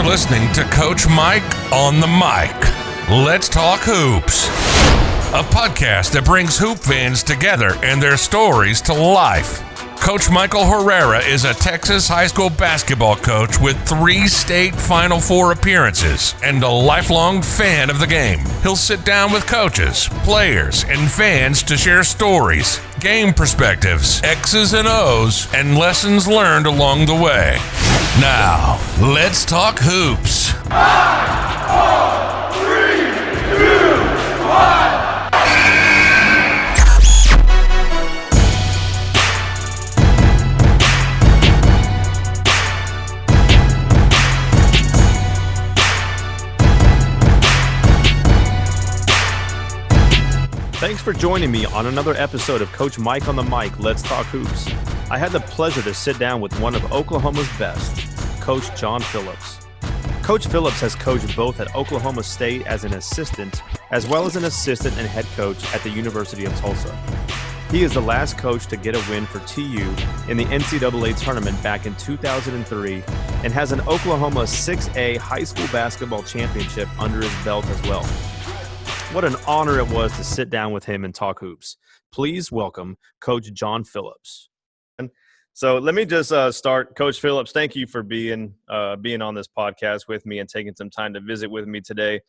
You're listening to Coach Mike on the mic. Let's talk hoops. A podcast that brings hoop fans together and their stories to life. Coach Michael Herrera is a Texas high school basketball coach with 3 state Final Four appearances and a lifelong fan of the game. He'll sit down with coaches, players, and fans to share stories, game perspectives, X's and O's, and lessons learned along the way. Now, let's talk hoops. 5, 4, 3, 2, 1. Thanks for joining me on another episode of Coach Mike on the Mic, Let's Talk Hoops. I had the pleasure to sit down with one of Oklahoma's best, Coach John Phillips. Coach Phillips has coached both at Oklahoma State as an assistant, as well as an assistant and head coach at the University of Tulsa. He is the last coach to get a win for TU in the NCAA tournament back in 2003 and has an Oklahoma 6A high school basketball championship under his belt as well. What an honor it was to sit down with him and talk hoops. Please welcome Coach John Phillips. So let me just start. Coach Phillips, thank you for being on this podcast with me and taking some time to visit with me today.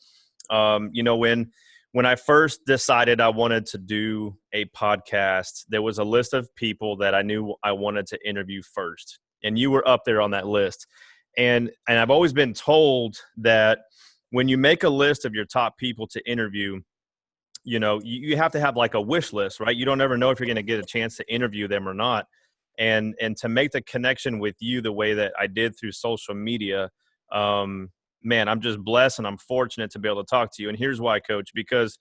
When I first decided I wanted to do a podcast, there was a list of people that I knew I wanted to interview first, and you were up there on that list. And I've always been told that when you make a list of your top people to interview, you have to have like a wish list, right? You don't ever know if you're going to get a chance to interview them or not. And to make the connection with you the way that I did through social media, man, I'm just blessed and I'm fortunate to be able to talk to you. And here's why, Coach, because,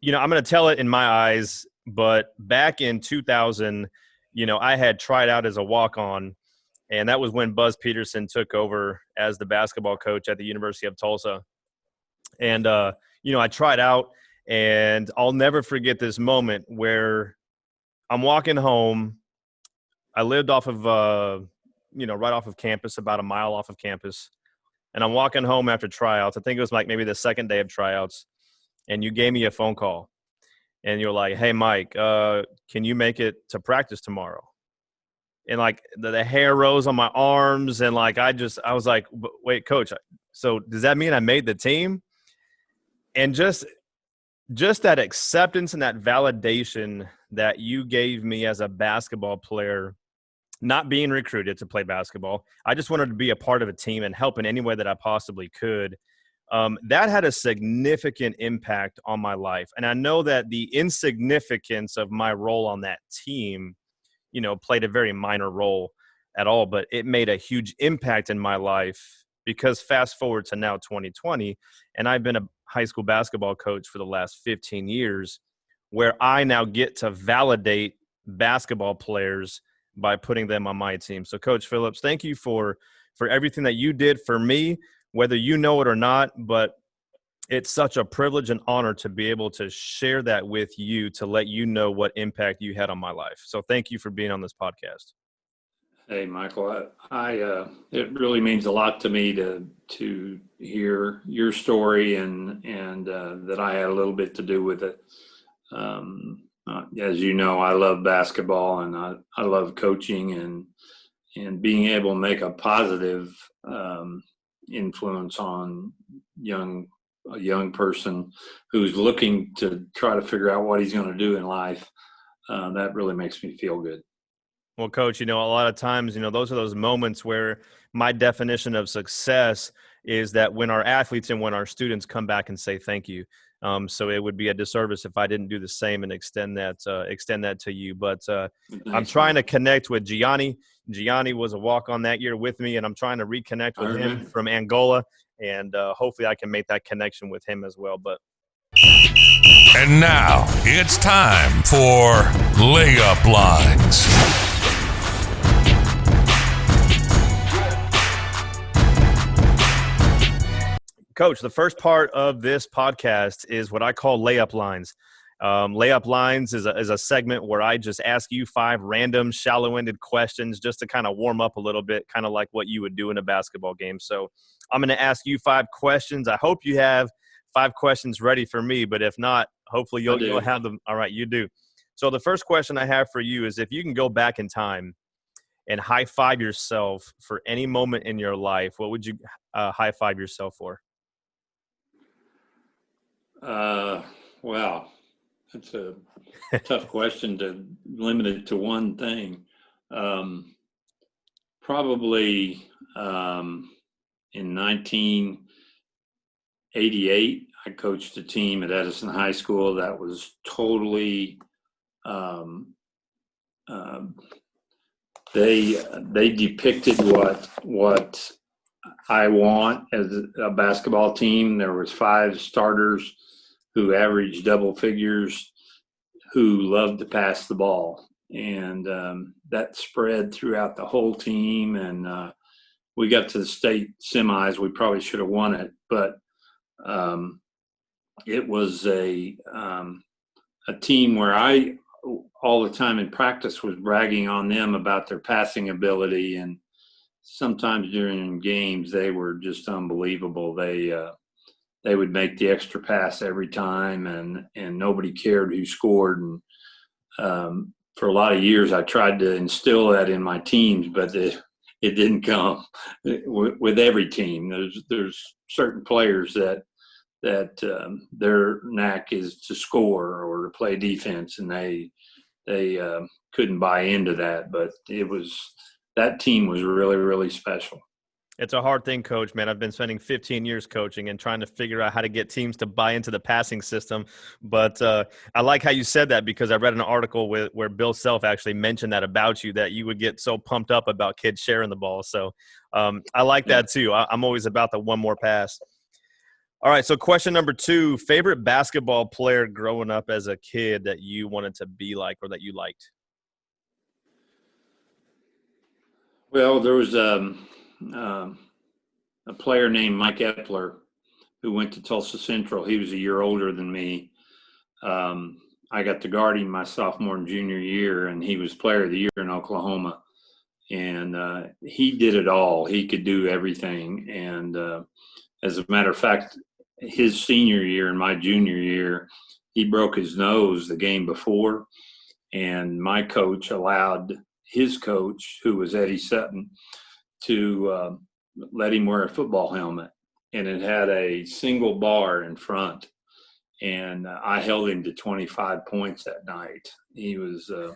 I'm going to tell it in my eyes, but back in 2000, I had tried out as a walk-on. And that was when Buzz Peterson took over as the basketball coach at the University of Tulsa. And, I tried out, and I'll never forget this moment where I'm walking home. I lived off of, right off of campus, about a mile off of campus. And I'm walking home after tryouts. I think it was like maybe the second day of tryouts. And you gave me a phone call. And you're like, hey, Mike, can you make it to practice tomorrow? And like the hair rose on my arms, and like I was like, wait, Coach, so does that mean I made the team? And just that acceptance and that validation that you gave me as a basketball player, not being recruited to play basketball, I just wanted to be a part of a team and help in any way that I possibly could. That had a significant impact on my life. And I know that the insignificance of my role on that team played a very minor role at all, but it made a huge impact in my life because fast forward to now 2020, and I've been a high school basketball coach for the last 15 years, where I now get to validate basketball players by putting them on my team. So Coach Phillips, thank you for everything that you did for me, whether you know it or not, but it's such a privilege and honor to be able to share that with you, to let you know what impact you had on my life. So thank you for being on this podcast. Hey, Michael, I it really means a lot to me to hear your story and that I had a little bit to do with it. As you know, I love basketball and I love coaching and being able to make a positive influence on a young person who's looking to try to figure out what he's going to do in life. That really makes me feel good. Well, Coach, a lot of times, those are those moments where my definition of success is that when our athletes and when our students come back and say thank you. So it would be a disservice if I didn't do the same and extend that to you. But I'm trying to connect with Gianni. Gianni was a walk-on that year with me, and I'm trying to reconnect with him from Angola. And hopefully I can make that connection with him as well. And now it's time for Layup Lines. Coach, the first part of this podcast is what I call layup lines. Layup Lines is a segment where I just ask you 5 random, shallow-ended questions just to kind of warm up a little bit, kind of like what you would do in a basketball game. So I'm going to ask you 5 questions. I hope you have 5 questions ready for me, but if not, hopefully you'll have them. All right, you do. So the first question I have for you is, if you can go back in time and high-five yourself for any moment in your life, what would you high-five yourself for? Wow. That's a tough question to limit it to one thing. Probably in 1988, I coached a team at Edison High School that was totally they depicted what I want as a basketball team. There was 5 starters who averaged double figures, who loved to pass the ball. And that spread throughout the whole team. And we got to the state semis. We probably should have won it, but it was a team where I, all the time in practice, was bragging on them about their passing ability. And sometimes during games, they were just unbelievable. They would make the extra pass every time, and nobody cared who scored. And for a lot of years, I tried to instill that in my teams, but it didn't come with every team. There's certain players that their knack is to score or to play defense, and they couldn't buy into that. But that team was really, really special. It's a hard thing, Coach, man. I've been spending 15 years coaching and trying to figure out how to get teams to buy into the passing system. But I like how you said that, because I read an article where Bill Self actually mentioned that about you, that you would get so pumped up about kids sharing the ball. So I like that too. I'm always about the one more pass. All right, so question number 2, favorite basketball player growing up as a kid that you wanted to be like or that you liked? Well, there was a player named Mike Epler who went to Tulsa Central. He was a year older than me. I got to guard him my sophomore and junior year, and he was player of the year in Oklahoma. And he did it all. He could do everything. And as a matter of fact, his senior year and my junior year, he broke his nose the game before. And my coach allowed his coach, who was Eddie Sutton, to let him wear a football helmet, and it had a single bar in front. And I held him to 25 points that night. He was a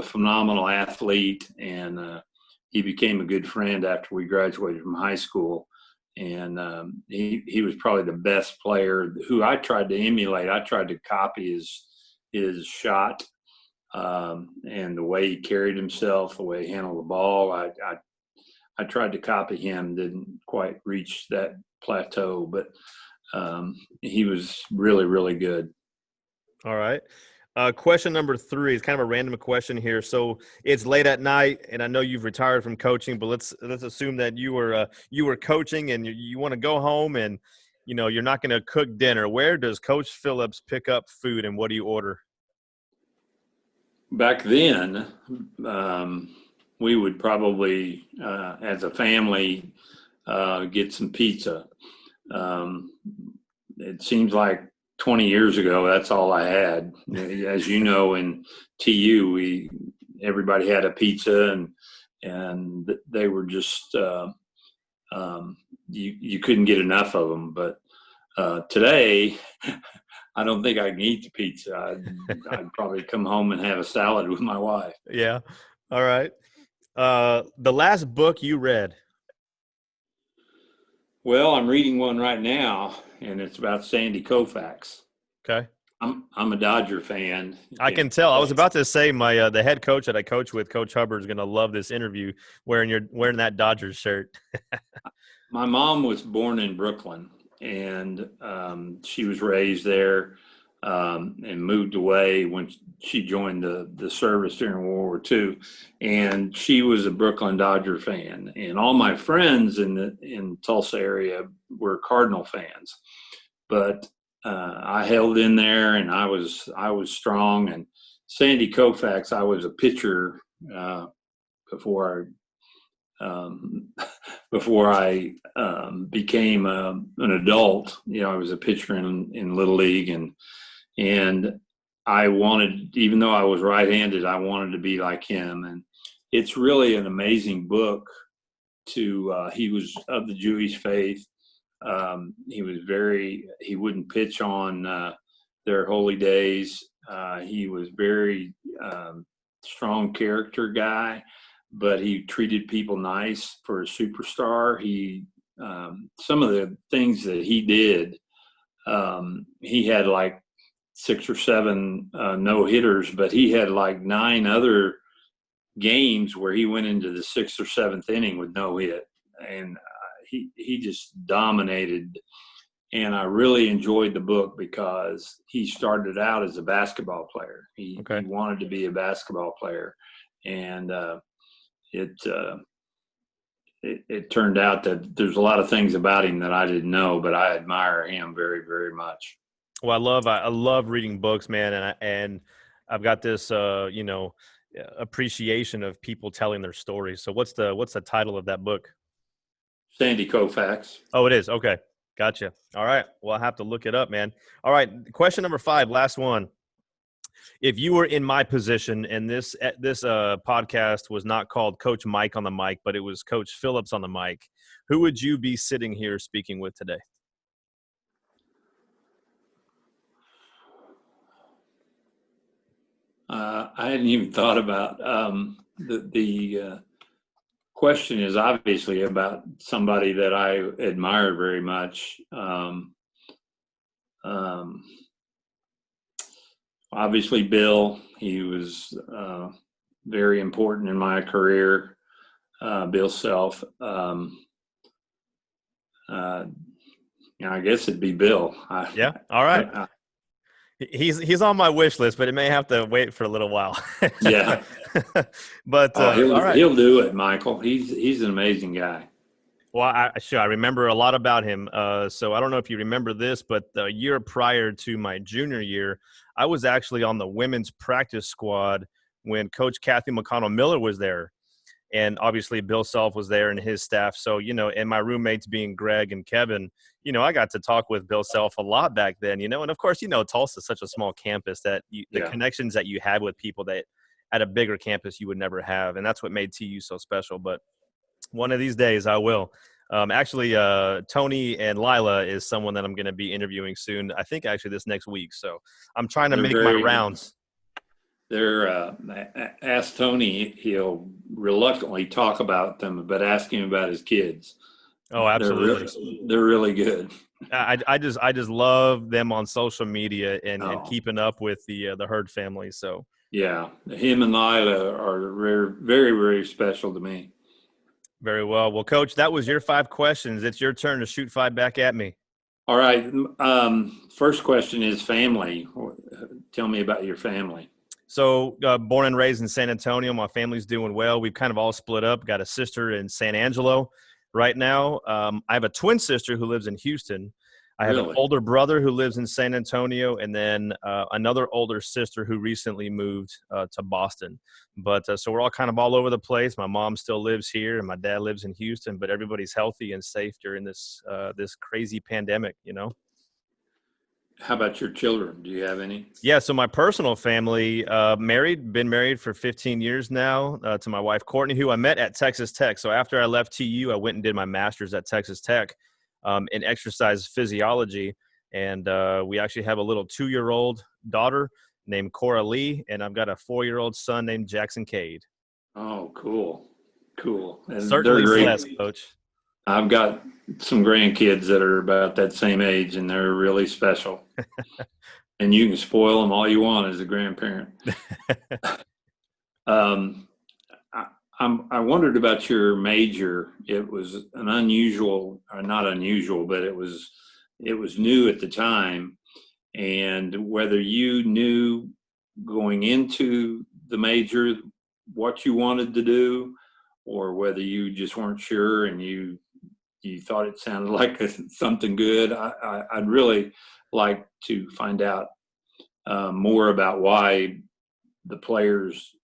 phenomenal athlete, and he became a good friend after we graduated from high school. And he was probably the best player who I tried to emulate. I tried to copy his shot and the way he carried himself, the way he handled the ball. I tried to copy him, didn't quite reach that plateau, but he was really, really good. All right. Question number 3 is kind of a random question here. So it's late at night, and I know you've retired from coaching, but let's assume that you were coaching and you want to go home, and you're not going to cook dinner. Where does Coach Phillips pick up food, and what do you order? Back then, we would probably, as a family, get some pizza. It seems like 20 years ago, that's all I had. As you know, in TU, everybody had a pizza, and they were just you couldn't get enough of them. But today, I don't think I can eat the pizza. I'd probably come home and have a salad with my wife. Yeah. All right. The last book you read? Well, I'm reading one right now, and it's about Sandy Koufax. Okay. I'm a Dodger fan. I can tell. I was about to say the head coach that I coach with, Coach Hubbard, is going to love this interview wearing that Dodgers shirt. My mom was born in Brooklyn, and she was raised there and moved away when she joined the service during World War II. And she was a Brooklyn Dodger fan. And all my friends in Tulsa area were Cardinal fans. But I held in there, and I was strong. And Sandy Koufax, I was a pitcher before before I became an adult. I was a pitcher in Little League, and I wanted, even though I was right-handed, I wanted to be like him. And it's really an amazing book. He was of the Jewish faith. He wouldn't pitch on their holy days. He was very strong character guy, but he treated people nice for a superstar. Some of the things that he did, he had like 6 or 7 no hitters, but he had like 9 other games where he went into the 6th or 7th inning with no hit, and he just dominated. And I really enjoyed the book because he started out as a basketball player. He wanted to be a basketball player, and it turned out that there's a lot of things about him that I didn't know, but I admire him very, very much. Well, I love reading books, man, and I've got this appreciation of people telling their stories. So what's the title of that book? Sandy Koufax. Oh, it is. Okay. Gotcha. All right. Well, I have to look it up, man. All right. Question number 5, last one. If you were in my position and this podcast was not called Coach Mike on the mic, but it was Coach Phillips on the mic, who would you be sitting here speaking with today? I hadn't even thought about the question is obviously about somebody that I admire very much. Obviously, Bill. He was very important in my career. Bill Self. I guess it'd be Bill. Yeah. All right. He's on my wish list, but it may have to wait for a little while. Yeah. But all right. He'll do it, Michael. He's an amazing guy. Well, I remember a lot about him. So I don't know if you remember this, but the year prior to my junior year, I was actually on the women's practice squad when Coach Kathy McConnell Miller was there. And obviously Bill Self was there and his staff. So, and my roommates being Greg and Kevin, I got to talk with Bill Self a lot back then, and of course, Tulsa is such a small campus that the connections that you had with people that at a bigger campus you would never have. And that's what made TU so special. But one of these days I will. Actually, Tony and Lila is someone that I'm going to be interviewing soon. I think actually this next week. So I'm trying to make my rounds. Ask Tony, he'll reluctantly talk about them, but ask him about his kids. Oh, absolutely. They're really good. I just love them on social media and keeping up with the Hurd family. So yeah, him and Lila are very, very special to me. Very well. Well, Coach, that was your 5 questions. It's your turn to shoot 5 back at me. All right. First question is family. Tell me about your family. So born and raised in San Antonio. My family's doing well. We've kind of all split up. Got a sister in San Angelo right now. I have a twin sister who lives in Houston. I have an older brother who lives in San Antonio, and then another older sister who recently moved to Boston. But so we're all kind of all over the place. My mom still lives here, and my dad lives in Houston. But everybody's healthy and safe during this crazy pandemic, How about your children? Do you have any? Yeah, so my personal family, been married for 15 years now to my wife, Courtney, who I met at Texas Tech. So after I left TU, I went and did my master's at Texas Tech in exercise physiology. And we actually have a little 2-year-old daughter named Cora Lee, and I've got a 4-year-old son named Jackson Cade. Oh, cool. And certainly blessed, Coach. I've got some grandkids that are about that same age, and they're really special. And you can spoil them all you want as a grandparent. I wondered about your major. It was an unusual, or not unusual, but it was new at the time. And whether you knew going into the major what you wanted to do, or whether you just weren't sure and you you thought it sounded like something good. I'd really like to find out more about why the players,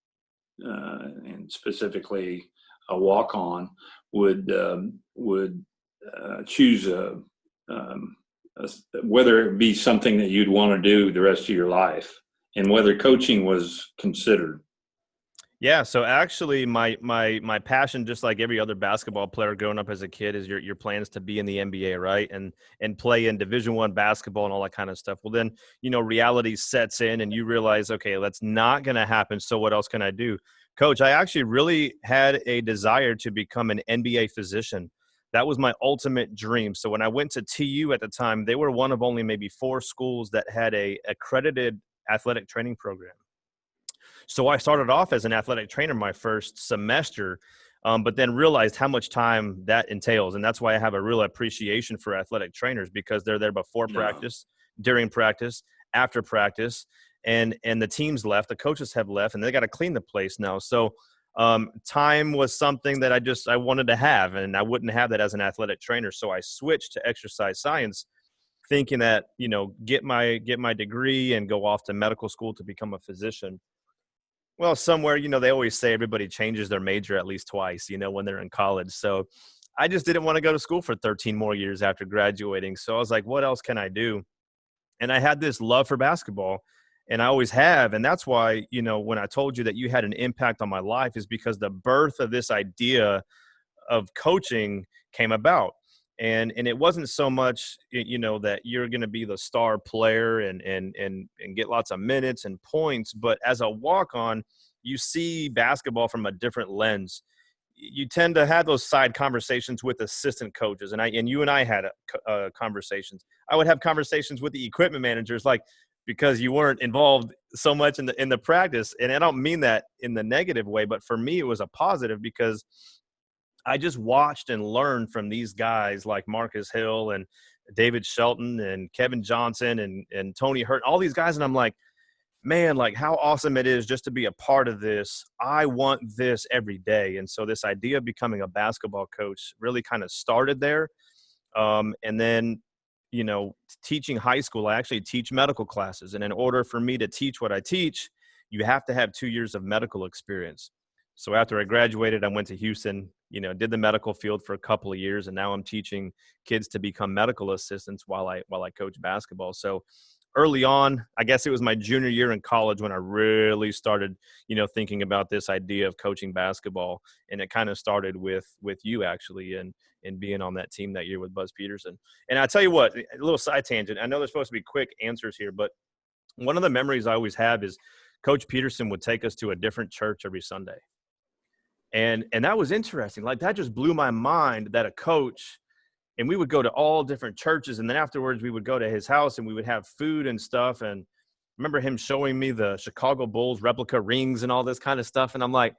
and specifically a walk-on, would choose whether it be something that you'd want to do the rest of your life, and whether coaching was considered. Yeah, so actually my passion, just like every other basketball player growing up as a kid, is your plans to be in the NBA, right? And play in Division I basketball and all that kind of stuff. Well, then, reality sets in and you realize, okay, that's not going to happen. So what else can I do? Coach, I actually really had a desire to become an NBA physician. That was my ultimate dream. So when I went to TU at the time, they were one of only maybe 4 schools that had a accredited athletic training program. So I started off as an athletic trainer my first semester, but then realized how much time that entails. And that's why I have a real appreciation for athletic trainers, because they're there before practice, during practice, after practice, and the teams left, the coaches have left, and they got to clean the place now. So time was something that I wanted to have, and I wouldn't have that as an athletic trainer. So I switched to exercise science, thinking that, get my degree and go off to medical school to become a physician. Well, somewhere, they always say everybody changes their major at least twice, when they're in college. So I just didn't want to go to school for 13 more years after graduating. So I was like, what else can I do? And I had this love for basketball, and I always have. And that's why, when I told you that you had an impact on my life, is because the birth of this idea of coaching came about. And it wasn't so much, that you're going to be the star player and get lots of minutes and points, but as a walk-on, you see basketball from a different lens. You tend to have those side conversations with assistant coaches, and you and I had conversations. I would have conversations with the equipment managers, like, because you weren't involved so much in the practice. And I don't mean that in the negative way, but for me, it was a positive, because I just watched and learned from these guys like Marcus Hill and David Shelton and Kevin Johnson and Tony Hurt, all these guys. And I'm like, man, like, how awesome it is just to be a part of this. I want this every day. And so this idea of becoming a basketball coach really kind of started there. And then, teaching high school, I actually teach medical classes. And in order for me to teach what I teach, you have to have 2 years of medical experience. So after I graduated, I went to Houston, did the medical field for a couple of years, and now I'm teaching kids to become medical assistants while I coach basketball. So early on, I guess it was my junior year in college when I really started, thinking about this idea of coaching basketball. And it kind of started with you, actually, and being on that team that year with Buzz Peterson. And I tell you what, a little side tangent. I know there's supposed to be quick answers here, but one of the memories I always have is Coach Peterson would take us to a different church every Sunday. And that was interesting. Like, that just blew my mind, that a coach, and we would go to all different churches, and then afterwards we would go to his house and we would have food and stuff. And I remember him showing me the Chicago Bulls replica rings and all this kind of stuff. And I'm like,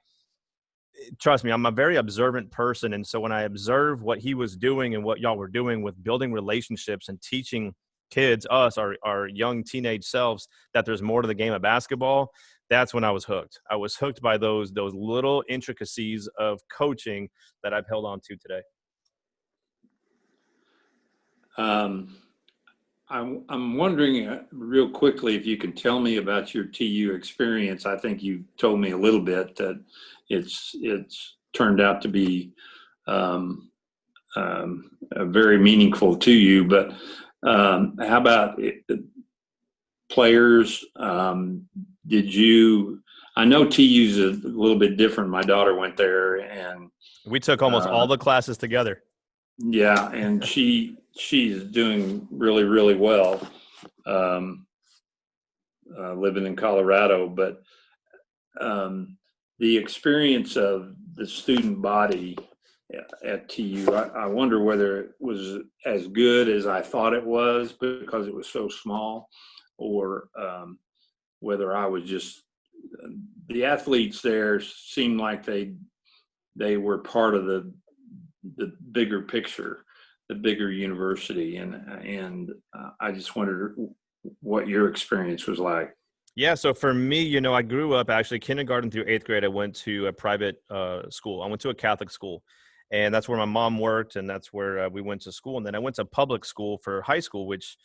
trust me, I'm a very observant person. And so when I observe what he was doing and what y'all were doing with building relationships and teaching kids, us, our young teenage selves, that there's more to the game of basketball, that's when I was hooked. I was hooked by those little intricacies of coaching that I've held on to today. I'm wondering real quickly if you can tell me about your TU experience. I think you told me a little bit that it's turned out to be very meaningful to you. But how about players? I know TU's a little bit different. My daughter went there, and we took almost all the classes together. Yeah, and she's doing really, really well, living in Colorado. But the experience of the student body at TU, I wonder whether it was as good as I thought it was because it was so small, or whether I was just the athletes there seemed like they were part of the bigger picture, the bigger university, and I just wondered what your experience was like. Yeah, so for me, I grew up actually kindergarten through 8th grade. I went to a private school. I went to a Catholic school, And that's where my mom worked, and that's where we went to school. And then I went to public school for high school, which,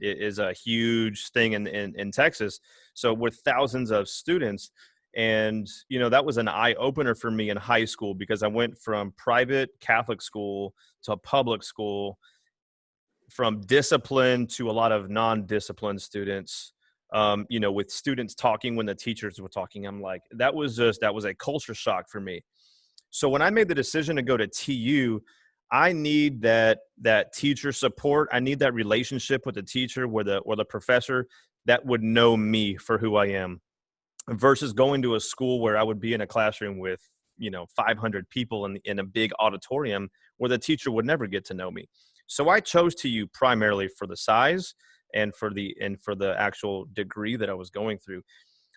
is a huge thing in Texas. So with thousands of students. And, that was an eye opener for me in high school, because I went from private Catholic school to public school, from discipline to a lot of non-disciplined students, with students talking when the teachers were talking. I'm like, that was a culture shock for me. So when I made the decision to go to TU, I need that teacher support. I need that relationship with the teacher or the professor that would know me for who I am, versus going to a school where I would be in a classroom with, 500 people in a big auditorium where the teacher would never get to know me. So I chose TU primarily for the size and for the actual degree that I was going through.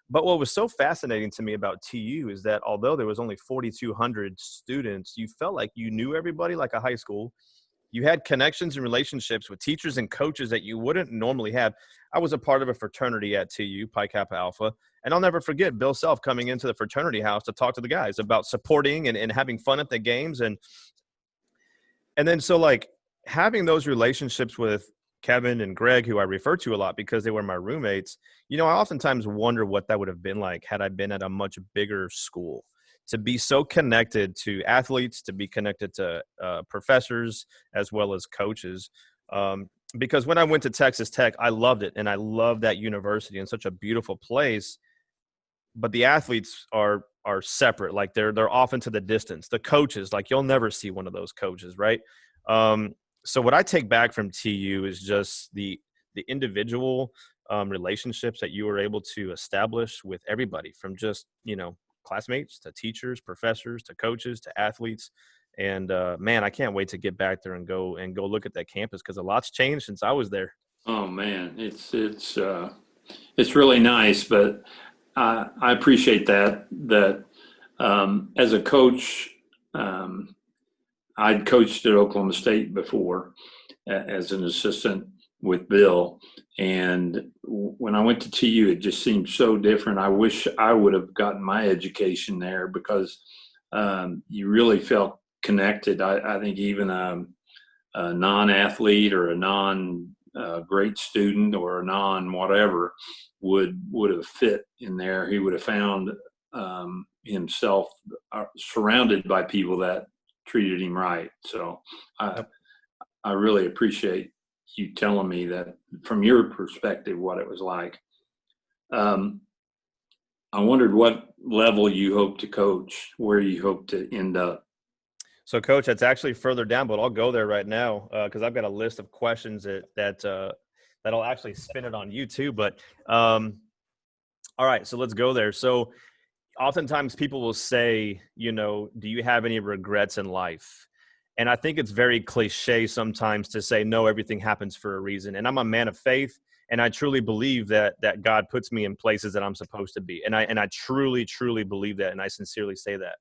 But what was so fascinating to me about TU is that although there was only 4,200 students, you felt like you knew everybody like a high school. You had connections and relationships with teachers and coaches that you wouldn't normally have. I was a part of a fraternity at TU, Pi Kappa Alpha, and I'll never forget Bill Self coming into the fraternity house to talk to the guys about supporting and having fun at the games. And then so like having those relationships with Kevin and Greg, who I refer to a lot because they were my roommates, I oftentimes wonder what that would have been like had I been at a much bigger school. To be so connected to athletes, to be connected to professors as well as coaches. Because when I went to Texas Tech, I loved it, and I love that university and such a beautiful place. But the athletes are separate. Like they're off into the distance. The coaches, like you'll never see one of those coaches, right? So what I take back from TU is just the individual relationships that you were able to establish with everybody, from just, classmates to teachers, professors, to coaches, to athletes. And man, I can't wait to get back there and go look at that campus, because a lot's changed since I was there. Oh man, it's really nice, but I appreciate that as a coach, I'd coached at Oklahoma State before as an assistant with Bill. And when I went to TU, it just seemed so different. I wish I would have gotten my education there, because you really felt connected. I think even a non-athlete or a non-great student or a non-whatever would have fit in there. He would have found himself surrounded by people that treated him right. So I really appreciate you telling me that from your perspective, what it was like. I wondered what level you hope to coach, where you hope to end up. So, Coach, that's actually further down, but I'll go there right now because I've got a list of questions that'll actually spin it on you too. But all right, so let's go there. So, oftentimes people will say, do you have any regrets in life? And I think it's very cliche sometimes to say, no, everything happens for a reason. And I'm a man of faith, and I truly believe that God puts me in places that I'm supposed to be. And I truly, truly believe that, and I sincerely say that.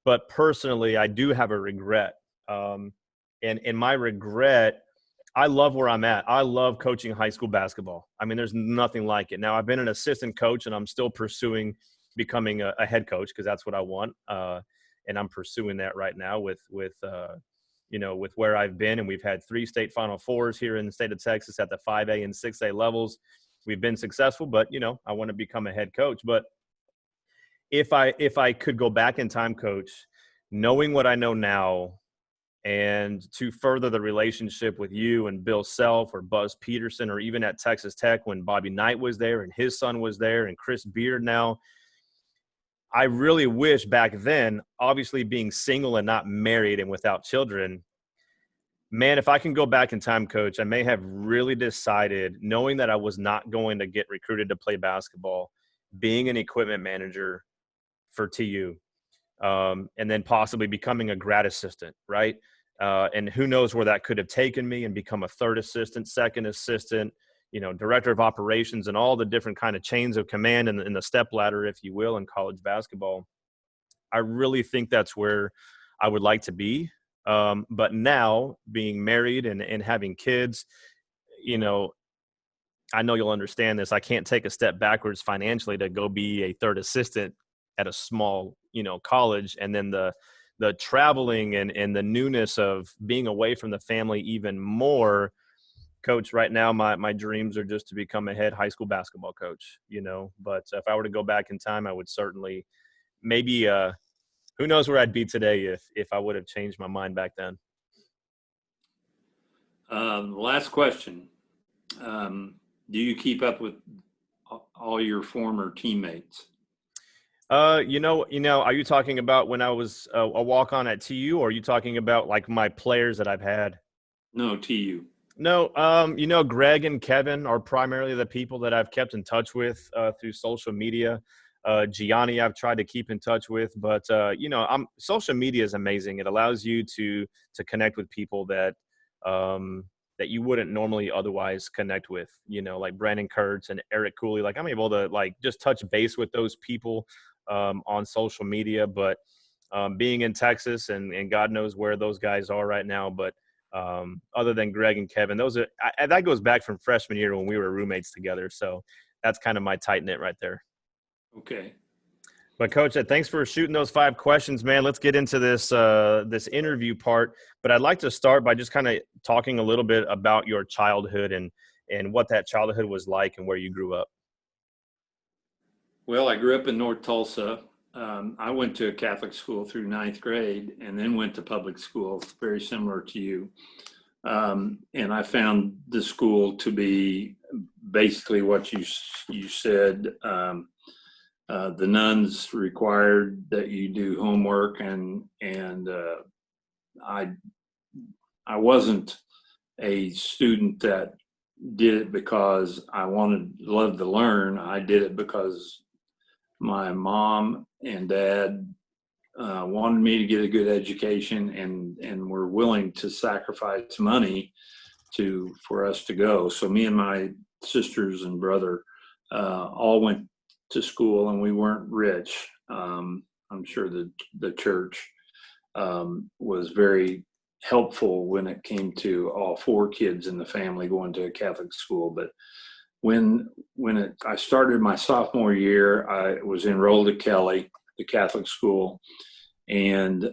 But personally, I do have a regret. And in my regret, I love where I'm at. I love coaching high school basketball. I mean, there's nothing like it. Now, I've been an assistant coach, and I'm still pursuing becoming a head coach, because that's what I want. And I'm pursuing that right now with where I've been. And we've had 3 state Final Fours here in the state of Texas at the 5A and 6A levels. We've been successful, but, I want to become a head coach. But if I could go back in time, Coach, knowing what I know now, and to further the relationship with you and Bill Self or Buzz Peterson, or even at Texas Tech when Bobby Knight was there and his son was there and Chris Beard now, I really wish back then, obviously being single and not married and without children, man, if I can go back in time, Coach, I may have really decided, knowing that I was not going to get recruited to play basketball, being an equipment manager for TU, and then possibly becoming a grad assistant, right? And who knows where that could have taken me, and become a third assistant, second assistant, director of operations, and all the different kind of chains of command in the step ladder, if you will, in college basketball. I really think that's where I would like to be. But now, being married and having kids, I know you'll understand this. I can't take a step backwards financially to go be a third assistant at a small, college, and then the the traveling and the newness of being away from the family even more. Coach, right now my dreams are just to become a head high school basketball coach, but if I were to go back in time, I would certainly maybe who knows where I'd be today if I would have changed my mind back then. Last question. Do you keep up with all your former teammates? Are you talking about when I was a walk-on at TU, or are you talking about like my players that I've had? No, TU. No, Greg and Kevin are primarily the people that I've kept in touch with through social media. Gianni, I've tried to keep in touch with, but social media is amazing. It allows you to connect with people that that you wouldn't normally otherwise connect with. Like Brandon Kurtz and Eric Cooley. Like I'm able to just touch base with those people on social media. But being in Texas and God knows where those guys are right now, but other than Greg and Kevin, that goes back from freshman year when we were roommates together. So that's kind of my tight knit right there. Okay. But Coach, thanks for shooting those 5 questions, man. Let's get into this interview part. But I'd like to start by just kind of talking a little bit about your childhood and what that childhood was like and where you grew up. Well, I grew up in North Tulsa. I went to a Catholic school through 9th grade and then went to public school, very similar to you. And I found the school to be basically what you said. The nuns required that you do homework, and I wasn't a student that did it because I loved to learn. I did it because my mom and dad wanted me to get a good education and were willing to sacrifice money for us to go. So me and my sisters and brother all went to school, and we weren't rich. I'm sure the church was very helpful when it came to all 4 kids in the family going to a Catholic school. But when I started my sophomore year, I was enrolled at Kelly, the Catholic school, and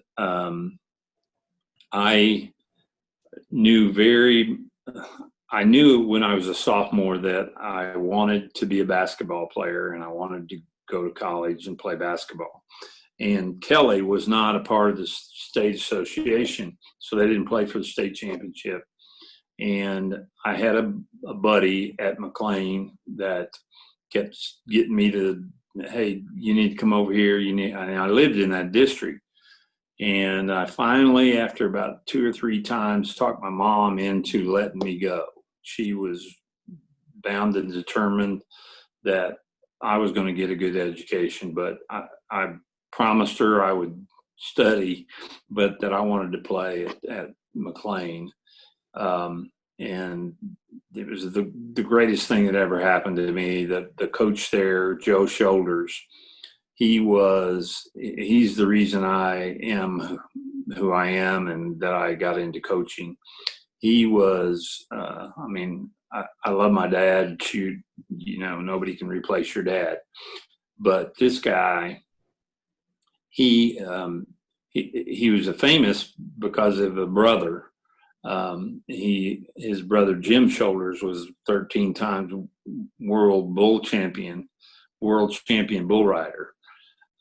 I knew when I was a sophomore that I wanted to be a basketball player and I wanted to go to college and play basketball. And Kelly was not a part of the state association, so they didn't play for the state championship. And I had a buddy at McLean that kept getting me to, hey, you need to come over here. And I lived in that district. And I finally, after about 2 or 3 times, talked my mom into letting me go. She was bound and determined that I was going to get a good education, but I promised her I would study, but that I wanted to play at McLean. And it was the greatest thing that ever happened to me. The coach there, Joe Shoulders, he's the reason I am who I am and that I got into coaching. He was, I love my dad. Nobody can replace your dad. But this guy, he was famous because of a brother. His brother Jim Shoulders was 13 times world champion bull rider.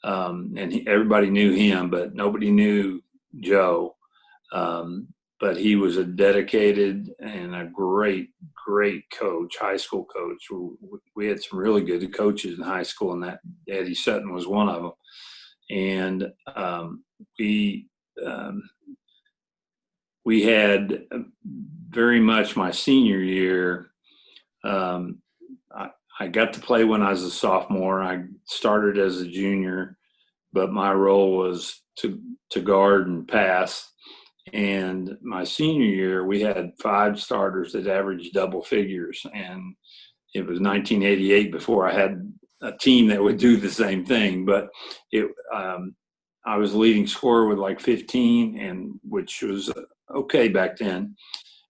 And everybody knew him, but nobody knew Joe. But he was a dedicated and a great coach, high school coach. We had some really good coaches in high school, and that Eddie Sutton was one of them. And we had very much my senior year. I got to play when I was a sophomore. I started as a junior, but my role was to guard and pass. And my senior year, we had 5 starters that averaged double figures. And it was 1988 before I had a team that would do the same thing. But I was leading scorer with like 15, which was okay back then.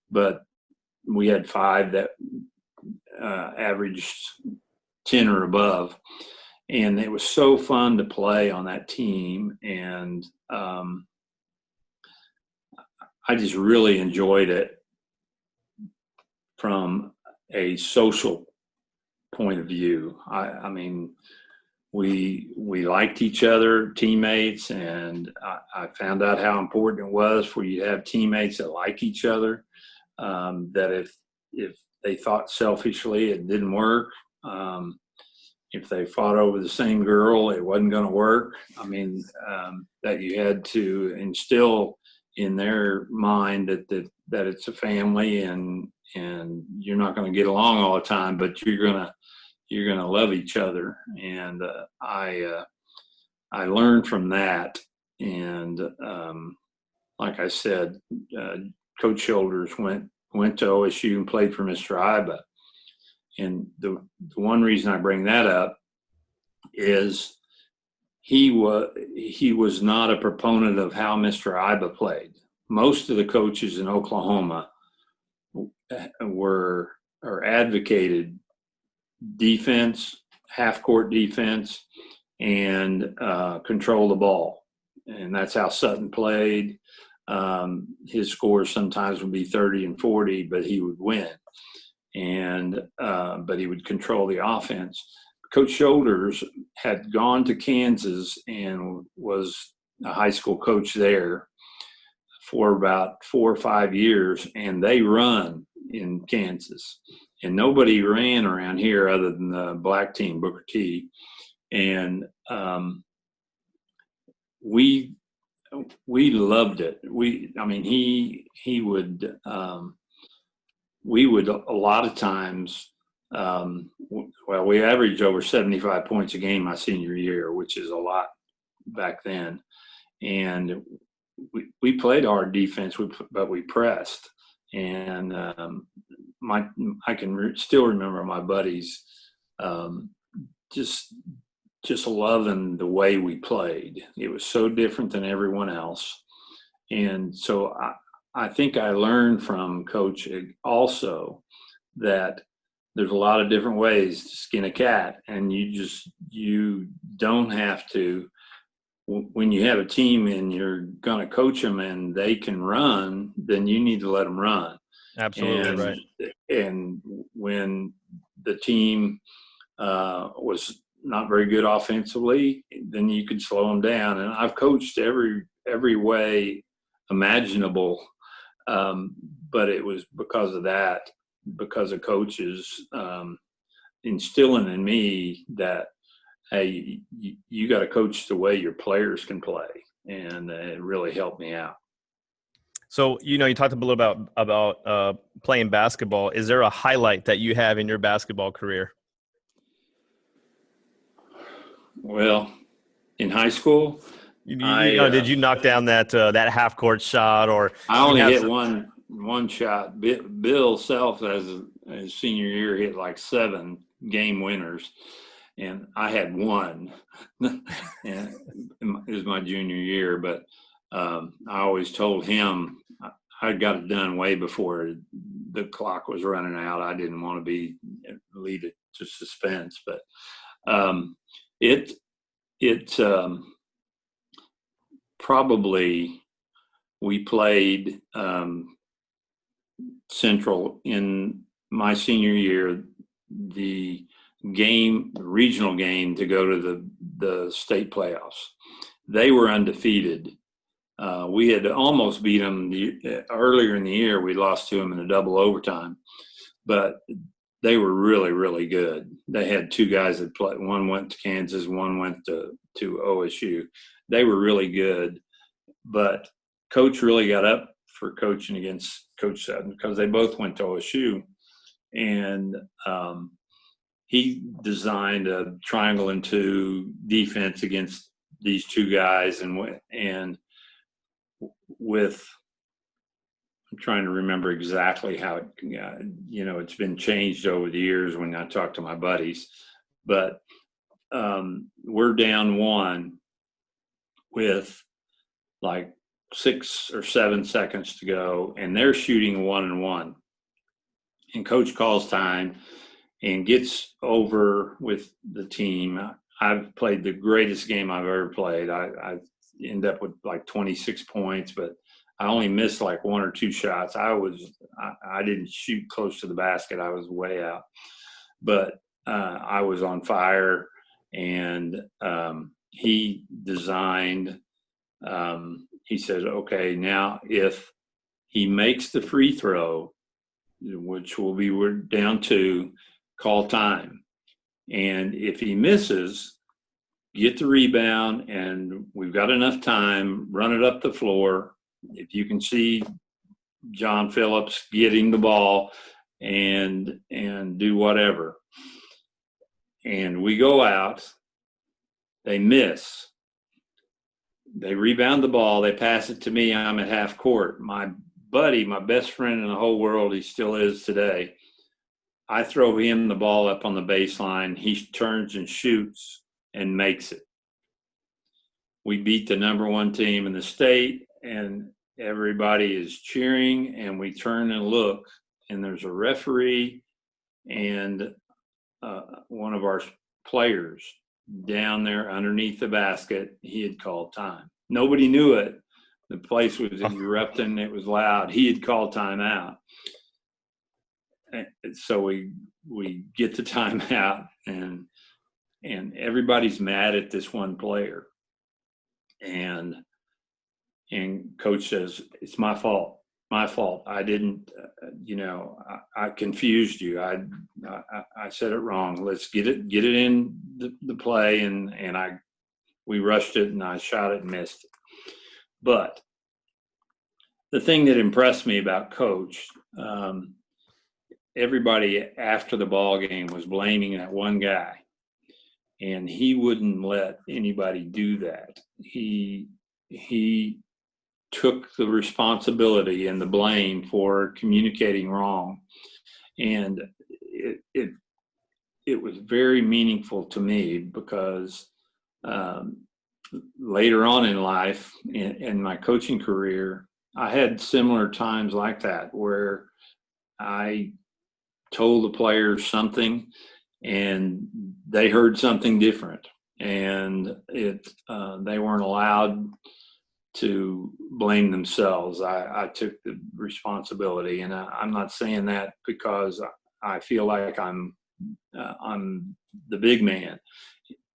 But we had 5 that averaged 10 or above. And it was so fun to play on that team. And I just really enjoyed it from a social point of view. I mean, we liked each other, teammates, and I found out how important it was for you to have teammates that like each other. That if they thought selfishly, it didn't work. If they fought over the same girl, it wasn't going to work. I mean, that you had to instill in their mind that it's a family and you're not going to get along all the time, but you're going to love each other. And I learned from that. And like I said, Coach Shoulders went to OSU and played for Mr. Iba. And the one reason I bring that up is he was not a proponent of how Mr. Iba played. Most of the coaches in Oklahoma advocated defense, half-court defense, and control the ball. And that's how Sutton played. His scores sometimes would be 30 and 40, but he would win. But he would control the offense. Coach Shoulders had gone to Kansas and was a high school coach there for about 4 or 5 years, and they run in Kansas. And nobody ran around here other than the black team, Booker T. And we loved it. We would we would a lot of times, we averaged over 75 points a game my senior year, which is a lot back then. And we played hard defense, but we pressed. And I can still remember my buddies just loving the way we played. It was so different than everyone else. And so I think I learned from Coach also that there's a lot of different ways to skin a cat, and you don't have to. When you have a team and you're going to coach them and they can run, then you need to let them run. Absolutely right. And when the team was not very good offensively, then you could slow them down. And I've coached every way imaginable. But it was because of coaches instilling in me that, hey, you got to coach the way your players can play. And it really helped me out. So, you talked a little about playing basketball. Is there a highlight that you have in your basketball career? Well, in high school, did you knock down that half court shot, or I only hit one shot? Bill Self, as his senior year, hit like 7 game winners, and I had one. And it was my junior year, but I always told him I got it done way before the clock was running out. I didn't want to lead it to suspense, but it probably, we played Central in my senior year, the regional game to go to the state playoffs. They were undefeated. We had almost beat them earlier in the year. We lost to them in a double overtime, but they were really, really good. They had 2 guys that played. One went to Kansas, one went to OSU. They were really good, but Coach really got up for coaching against Coach Sutton because they both went to OSU. And he designed a triangle and 2 defense against these 2 guys, and with, I'm trying to remember exactly how it, it's been changed over the years when I talk to my buddies, but we're down 1 with like 6 or 7 seconds to go, and they're shooting 1-and-1. And Coach calls time and gets over with the team. I've played the greatest game I've ever played. I end up with like 26 points, but I only missed like 1 or 2 shots. I didn't shoot close to the basket. I was way out, but I was on fire. And he designed. He said, "Okay, now if he makes the free throw, which will be we're down 2, call time. And if he misses, get the rebound, and we've got enough time, run it up the floor. If you can see John Phillips getting the ball and do whatever." And we go out, they miss. They rebound the ball, they pass it to me, I'm at half court. My buddy, my best friend in the whole world, he still is today, I throw him the ball up on the baseline, he turns and shoots and makes it. We beat the number 1 team in the state, and everybody is cheering, and we turn and look, and there's a referee and one of our players down there underneath the basket. He had called time. Nobody knew it. The place was erupting. It was loud. He had called time out. And so we get the timeout, and everybody's mad at this one player. And coach says, "It's my fault. My fault. I didn't, I confused you. I said it wrong. Let's get it in the play." And we rushed it, and I shot it and missed it. But the thing that impressed me about Coach, everybody after the ball game was blaming that one guy, and he wouldn't let anybody do that. He took the responsibility and the blame for communicating wrong, and it was very meaningful to me because later on in life, in my coaching career, I had similar times like that where I told the players something and they heard something different, and they weren't allowed to blame themselves. I took the responsibility, and I'm not saying that because I feel like I'm the big man.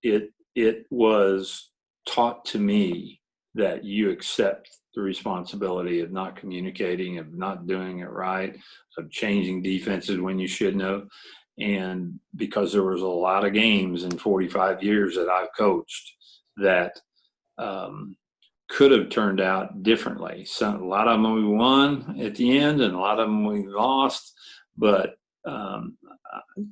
It was taught to me that you accept the responsibility of not communicating, of not doing it right, of changing defenses when you shouldn't have. And because there was a lot of games in 45 years that I've coached that could have turned out differently. So a lot of them we won at the end, and a lot of them we lost. But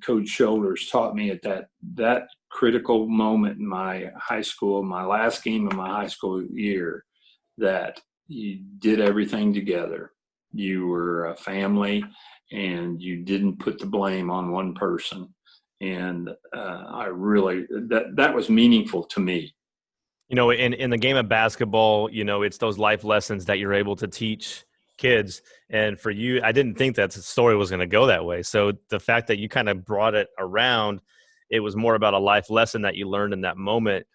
Coach Shoulders taught me at that critical moment in my high school, my last game of my high school year, that you did everything together. You were a family, and you didn't put the blame on one person. And I really that was meaningful to me. In the game of basketball, it's those life lessons that you're able to teach kids. And for you, I didn't think that the story was going to go that way. So the fact that you kind of brought it around, it was more about a life lesson that you learned in that moment.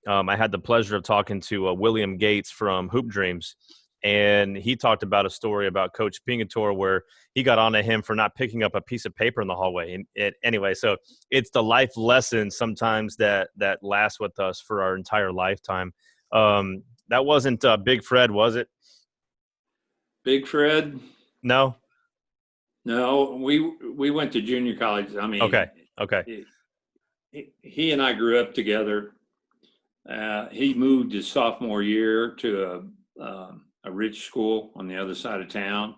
I had the pleasure of talking to William Gates from Hoop Dreams, and he talked about a story about Coach Pingator where he got on to him for not picking up a piece of paper in the hallway. And anyway, so it's the life lesson sometimes that lasts with us for our entire lifetime. That wasn't Big Fred, was it? Big Fred? No, we went to junior college. I mean, okay. He and I grew up together. He moved his sophomore year to a rich school on the other side of town.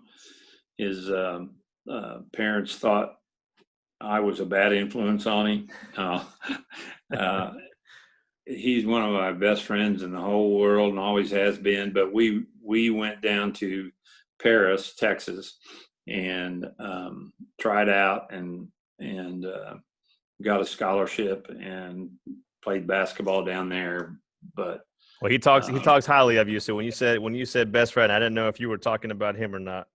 His parents thought I was a bad influence on him. He's one of my best friends in the whole world and always has been. But we went down to Paris, Texas, and tried out and got a scholarship and played basketball down there. But well, he talks highly of you. So when you said best friend, I didn't know if you were talking about him or not.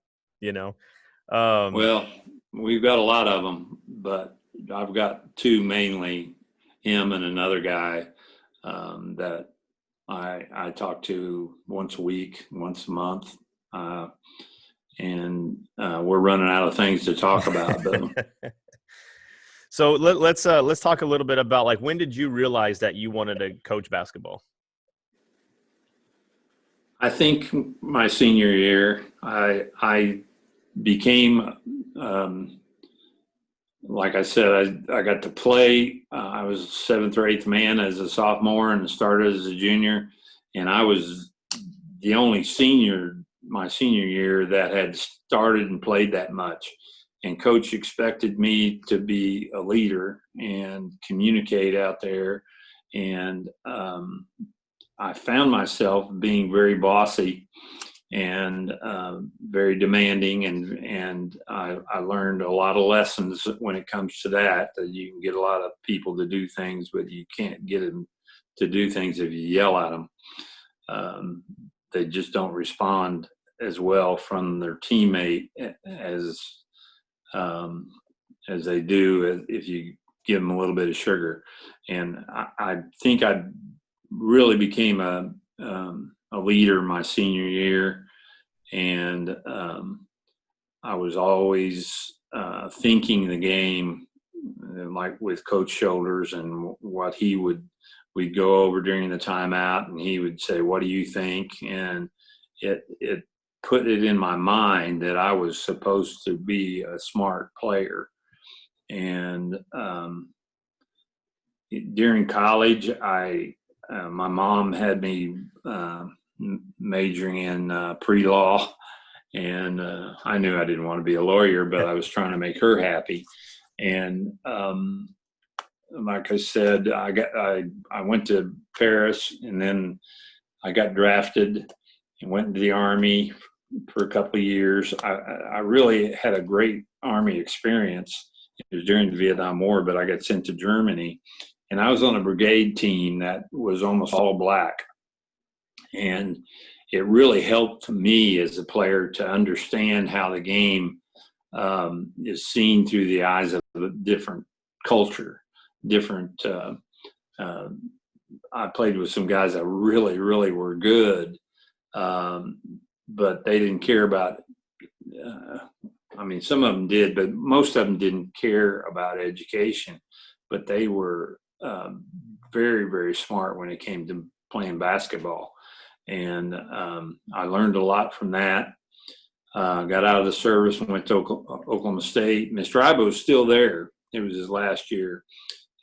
Well, we've got a lot of them, but I've got 2 mainly, him and another guy that I talk to once a week, once a month. and we're running out of things to talk about. But So let's talk a little bit about, like, when did you realize that you wanted to coach basketball? I think my senior year, I became, like I said, I got to play. I was seventh or eighth man as a sophomore and started as a junior. And I was the only senior my senior year that had started and played that much. And coach expected me to be a leader and communicate out there. And I found myself being very bossy and very demanding, and I learned a lot of lessons when it comes to that you can get a lot of people to do things, but you can't get them to do things if you yell at them. They just don't respond as well from their teammate as they do if you give them a little bit of sugar. And I think I really became a leader my senior year, and I was always thinking the game, like with Coach Shoulders, and what we'd go over during the timeout, and he would say, "What do you think?" And it put it in my mind that I was supposed to be a smart player. And during college, my mom had me majoring in pre-law, and I knew I didn't want to be a lawyer, but I was trying to make her happy. And like I said, I went to Paris, and then I got drafted and went into the Army for a couple of years. I really had a great Army experience. It was during the Vietnam War, but I got sent to Germany, and I was on a brigade team that was almost all black. And it really helped me as a player to understand how the game is seen through the eyes of a different culture, different. I played with some guys that really, really were good, but they didn't care about. Some of them did, but most of them didn't care about education. But they were very, very smart when it came to playing basketball. And I learned a lot from that. Got out of the service and went to Oklahoma State. Mr. Ibo was still there. It was his last year.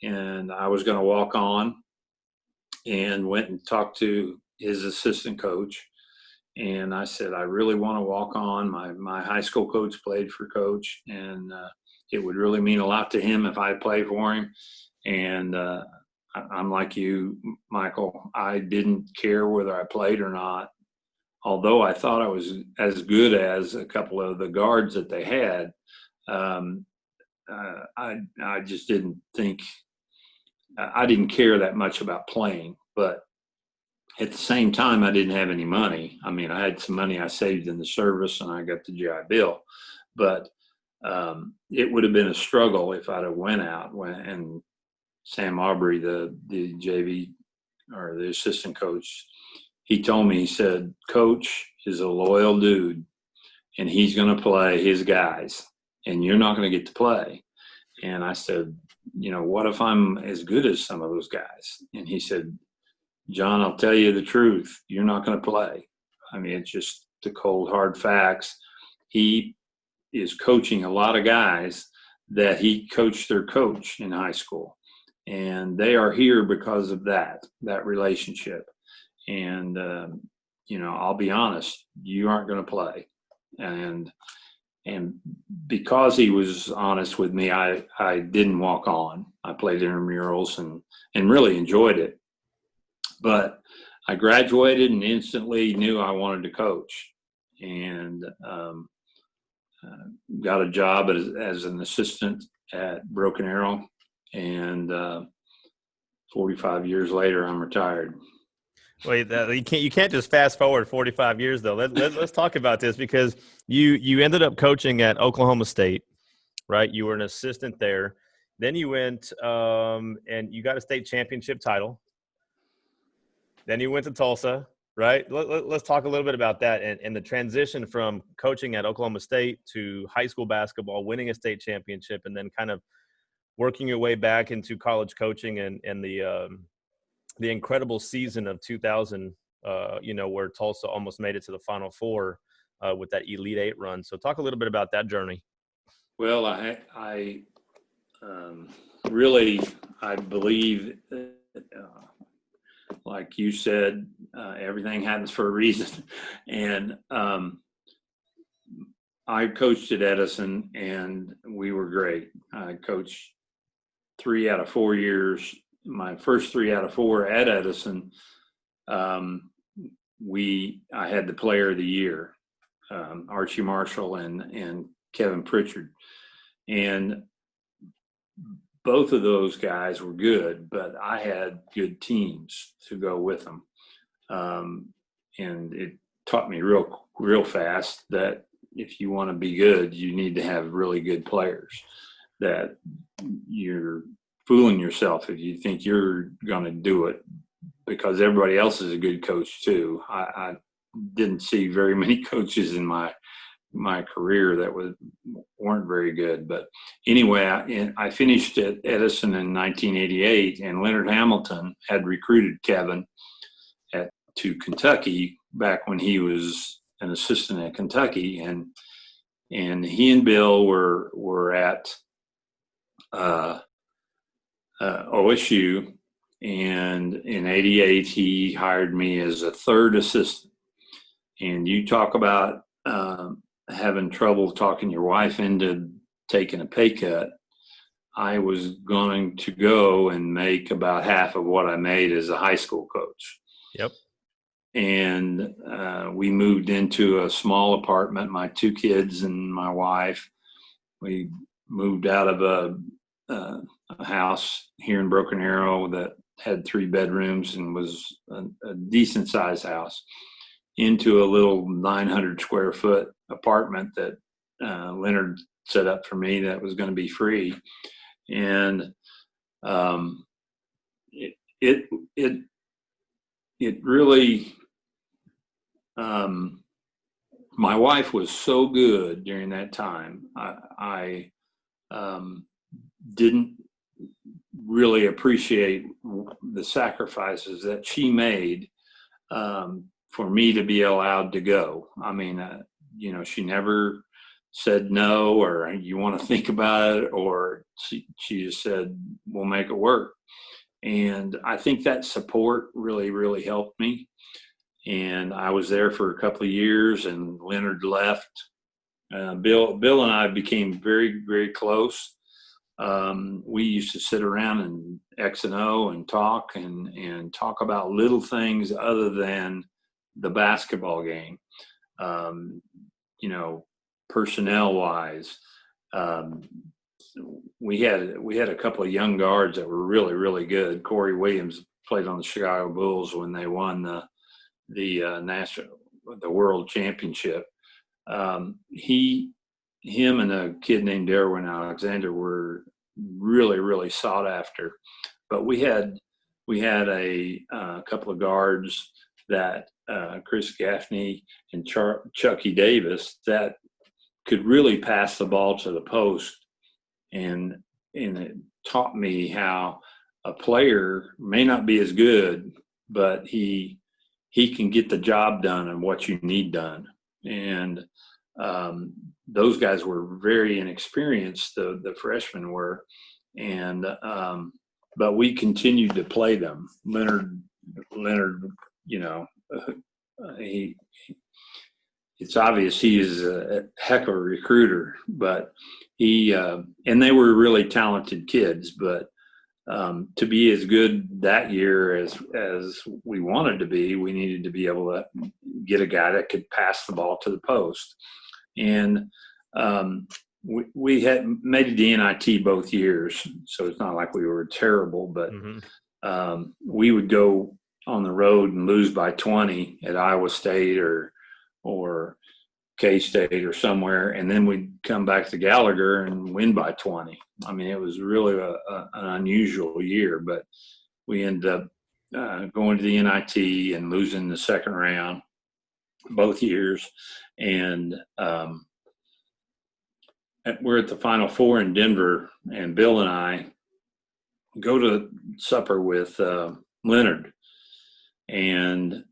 And I was going to walk on, and went and talked to his assistant coach. And I said, I really want to walk on. My high school coach played for Coach, and it would really mean a lot to him if I played for him. And I'm like you, Michael. I didn't care whether I played or not, although I thought I was as good as a couple of the guards that they had. I just didn't think I didn't care that much about playing. But at the same time, I didn't have any money. I had some money I saved in the service, and I got the GI Bill. But it would have been a struggle if I'd have went out. And Sam Aubrey, the JV or the assistant coach, he told me, he said, Coach is a loyal dude, and he's going to play his guys, and you're not going to get to play. And I said, what if I'm as good as some of those guys? And he said, John, I'll tell you the truth. You're not going to play. It's just the cold, hard facts. He is coaching a lot of guys that he coached their coach in high school. And they are here because of that relationship. And, I'll be honest, you aren't going to play. And because he was honest with me, I didn't walk on. I played intramurals and really enjoyed it. But I graduated and instantly knew I wanted to coach, and got a job as an assistant at Broken Arrow. And 45 years later, I'm retired. Wait, you can't just fast forward 45 years though. Let's talk about this, because you ended up coaching at Oklahoma State, right? You were an assistant there. Then you went and you got a state championship title. Then you went to Tulsa, Right. Let's talk a little bit about that and the transition from coaching at Oklahoma State to high school basketball, winning a state championship, and then kind of working your way back into college coaching and the incredible season of 2000, where Tulsa almost made it to the Final Four with that Elite Eight run. So talk a little bit about that journey. Well, I really, I believe, like you said, everything happens for a reason. And I coached at Edison, and we were great. I coached 3 out of 4 years. My first 3 out of 4 at Edison, I had the Player of the Year, Archie Marshall and Kevin Pritchard, and both of those guys were good, but I had good teams to go with them, and it taught me real fast that if you want to be good, you need to have really good players. That you're fooling yourself if you think you're going to do it, because everybody else is a good coach too. I didn't see very many coaches in my career that weren't very good. But anyway, I finished at Edison in 1988, and Leonard Hamilton had recruited Kevin to Kentucky back when he was an assistant at Kentucky, and he and Bill were at OSU, and in '88 he hired me as a third assistant. And you talk about having trouble talking your wife into taking a pay cut. I was going to go and make about half of what I made as a high school coach. Yep. And we moved into a small apartment, my 2 kids and my wife. We moved out of a house here in Broken Arrow that had 3 bedrooms and was a decent sized house, into a little 900 square foot apartment that Leonard set up for me that was going to be free. And it really, my wife was so good during that time. I didn't really appreciate the sacrifices that she made for me to be allowed to go. I mean, she never said no, or you want to think about it, or she just said, we'll make it work. And I think that support really, really helped me. And I was there for a couple of years, and Leonard left. Bill and I became very, very close. We used to sit around and X and O and talk about little things other than the basketball game, personnel wise. We had a couple of young guards that were really, really good. Corey Williams played on the Chicago Bulls when they won the world championship. Him and a kid named Derwin Alexander were really, really sought after. But we had a couple of guards that Chris Gaffney and Chucky Davis that could really pass the ball to the post, and it taught me how a player may not be as good, but he can get the job done and what you need done. And those guys were very inexperienced, the freshmen were, and but we continued to play them. Leonard, it's obvious he is a heck of a recruiter, but and they were really talented kids, but to be as good that year as we wanted to be, we needed to be able to get a guy that could pass the ball to the post. And we had made it to NIT both years, so it's not like we were terrible, but we would go on the road and lose by 20 at Iowa State or K-State or somewhere, and then we'd come back to Gallagher and win by 20. I mean, it was really an unusual year, but we ended up going to the NIT and losing the second round both years. And we're at the Final Four in Denver, and Bill and I go to supper with Leonard. And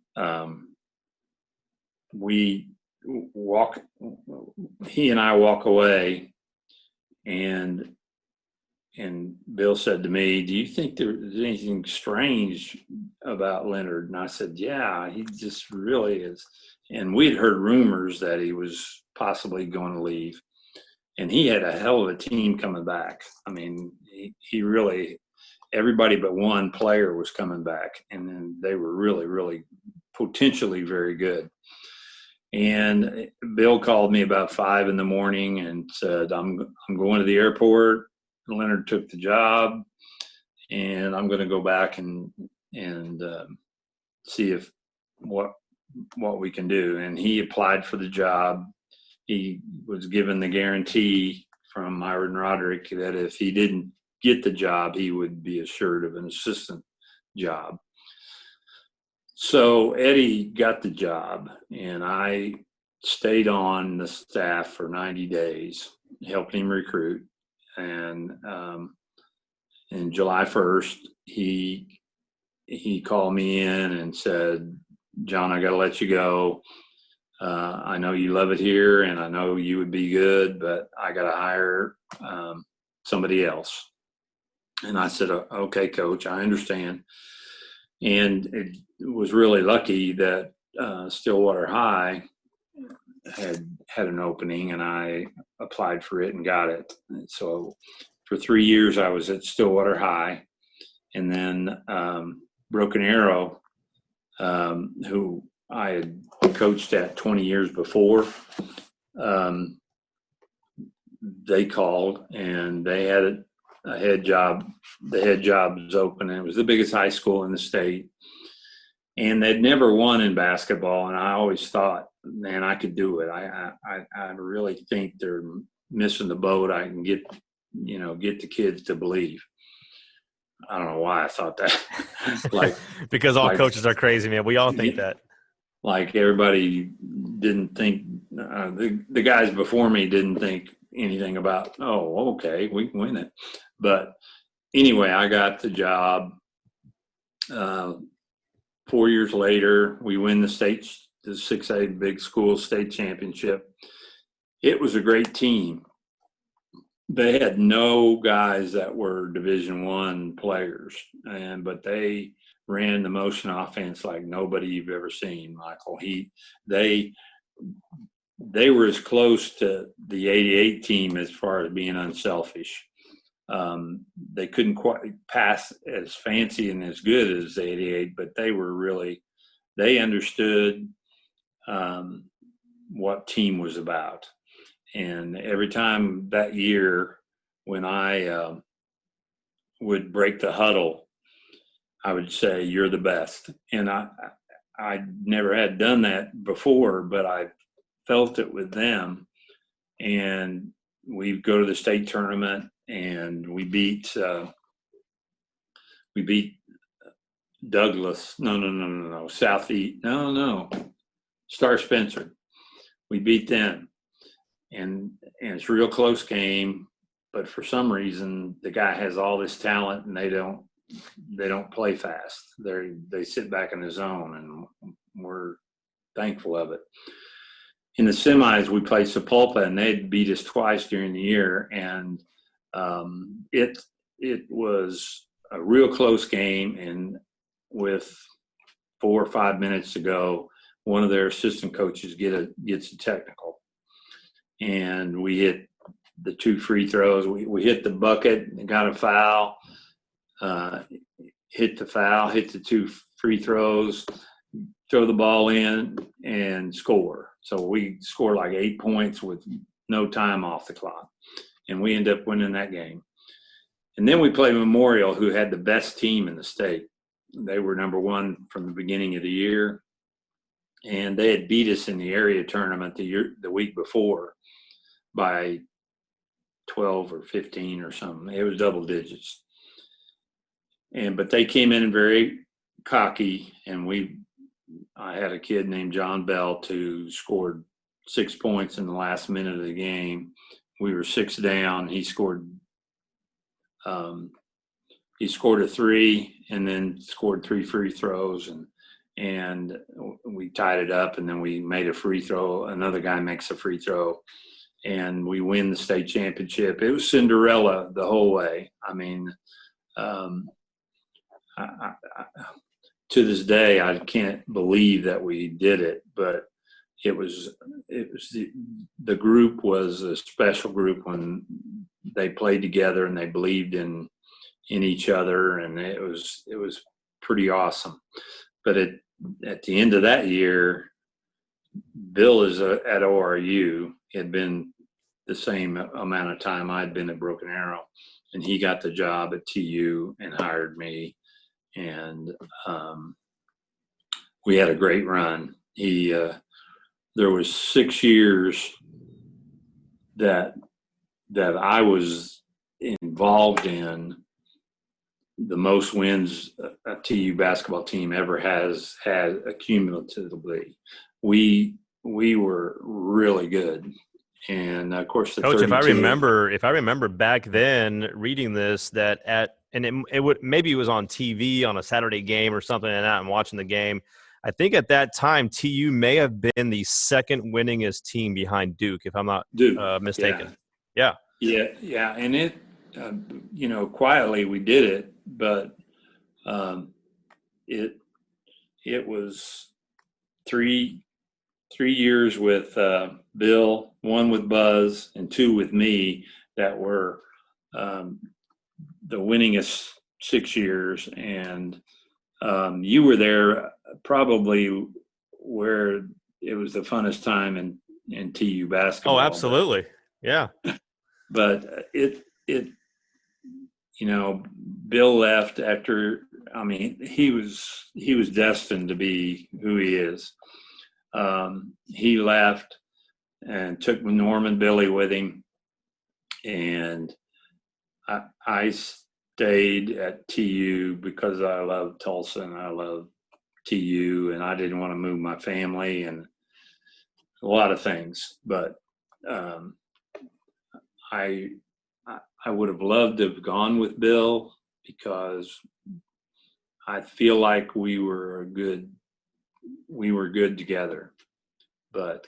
he and I walk away, and Bill said to me, "Do you think there's anything strange about Leonard?" And I said, "Yeah, he just really is." And we'd heard rumors that he was possibly going to leave, and he had a hell of a team coming back. I mean, he really, everybody but one player was coming back, and then they were really, really potentially very good. And Bill called me about 5 a.m. and said, I'm going to the airport. Leonard took the job, and I'm going to go back and see if what we can do. And he applied for the job. He was given the guarantee from Myron Roderick that if he didn't get the job, he would be assured of an assistant job. So Eddie got the job, and I stayed on the staff for 90 days, helped him recruit. And in July 1st, he called me in and said, "John, I got to let you go. I know you love it here, and I know you would be good, but I got to hire somebody else." And I said, "Okay, Coach, I understand." And it was really lucky that Stillwater High had an opening, and I applied for it and got it. And so for 3 years, I was at Stillwater High. And then Broken Arrow, who I had coached at 20 years before, they called, and they had a head job. The head job was open, and it was the biggest high school in the state. And they'd never won in basketball, and I always thought, man, I could do it. I really think they're missing the boat. I can get the kids to believe. I don't know why I thought that. Because all coaches are crazy, man. We all think that. Like everybody didn't think the guys before me didn't think anything about, oh, okay, we can win it. But anyway, I got the job. 4 years later, we win the 6A big school state championship. It was a great team. They had no guys that were Division I players, but they ran the motion offense like nobody you've ever seen, Michael. They were as close to the 88 team as far as being unselfish. They couldn't quite pass as fancy and as good as the 88, but they understood what team was about. And every time that year when I would break the huddle, I would say, "You're the best." And I never had done that before, but I felt it with them. And we go to the state tournament, and we beat Douglas. No. Southeast. No. Star Spencer. We beat them. And it's a real close game, but for some reason the guy has all this talent, and they don't play fast. They sit back in the zone, and we're thankful of it. In the semis, we played Sapulpa, and they'd beat us twice during the year, and it was a real close game. And with 4 or 5 minutes to go, one of their assistant coaches gets a technical. And we hit the 2 free throws. We hit the bucket and got a foul, hit the 2 free throws, throw the ball in, and score. So we scored like 8 points with no time off the clock. And we ended up winning that game. And then we played Memorial, who had the best team in the state. They were number 1 from the beginning of the year. And they had beat us in the area tournament the week before by 12 or 15 or something. It was double digits. But they came in very, cocky, and I had a kid named John Belt who scored 6 points in the last minute of the game. We were 6 down. He scored a 3 and then scored 3 free throws, and we tied it up, and then we made a free throw. Another guy makes a free throw, and we win the state championship. It was Cinderella the whole way. I mean, to this day, I can't believe that we did it, but it was the group was a special group when they played together and they believed in each other, and it was pretty awesome. But at the end of that year, Bill is at ORU. He had been the same amount of time I'd been at Broken Arrow, and he got the job at TU and hired me, and we had a great run. There was 6 years that I was involved in the most wins a TU basketball team ever has had accumulatively. We were really good, and of course, Coach, if I remember back then reading this, maybe it was on TV on a Saturday game or something like that, and watching the game. I think at that time, TU may have been the second winningest team behind Duke, if I'm not mistaken. Yeah. And it, quietly we did it, but it was three years with Bill, 1 with Buzz, and 2 with me that were the winningest 6 years, and you were there probably where it was the funnest time in TU basketball. Oh, absolutely. Yeah. But Bill left after, he was destined to be who he is. He left and took Norman Billy with him, and I stayed at TU because I love Tulsa and I love TU, and I didn't want to move my family and a lot of things. But I would have loved to have gone with Bill because I feel like we were good together. But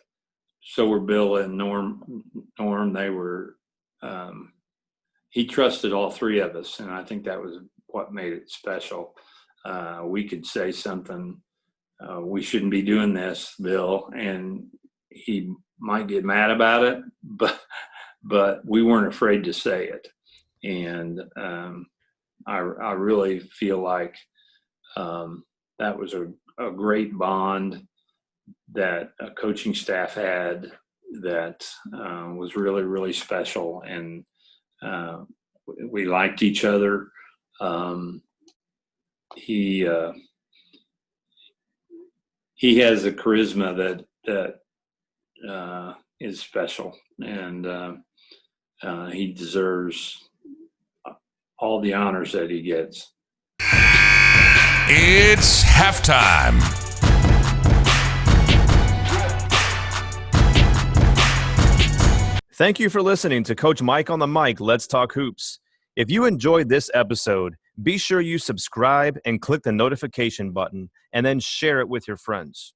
so were Bill and Norm. They were. He trusted all 3 of us, and I think that was what made it special. We could say something, we shouldn't be doing this, Bill, and he might get mad about it, but we weren't afraid to say it. And I really feel like that was a great bond that a coaching staff had that was really, really special. And we liked each other. He has a charisma that is special, and he deserves all the honors that he gets. It's halftime. Thank you for listening to Coach Mike on the Mic. Let's Talk Hoops. If you enjoyed this episode, be sure you subscribe and click the notification button and then share it with your friends.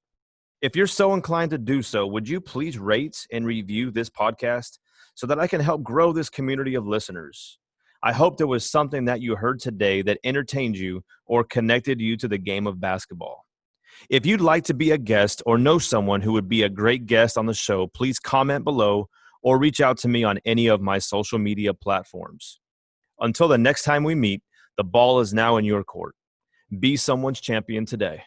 If you're so inclined to do so, would you please rate and review this podcast so that I can help grow this community of listeners? I hope there was something that you heard today that entertained you or connected you to the game of basketball. If you'd like to be a guest or know someone who would be a great guest on the show, please comment below or reach out to me on any of my social media platforms. Until the next time we meet, the ball is now in your court. Be someone's champion today.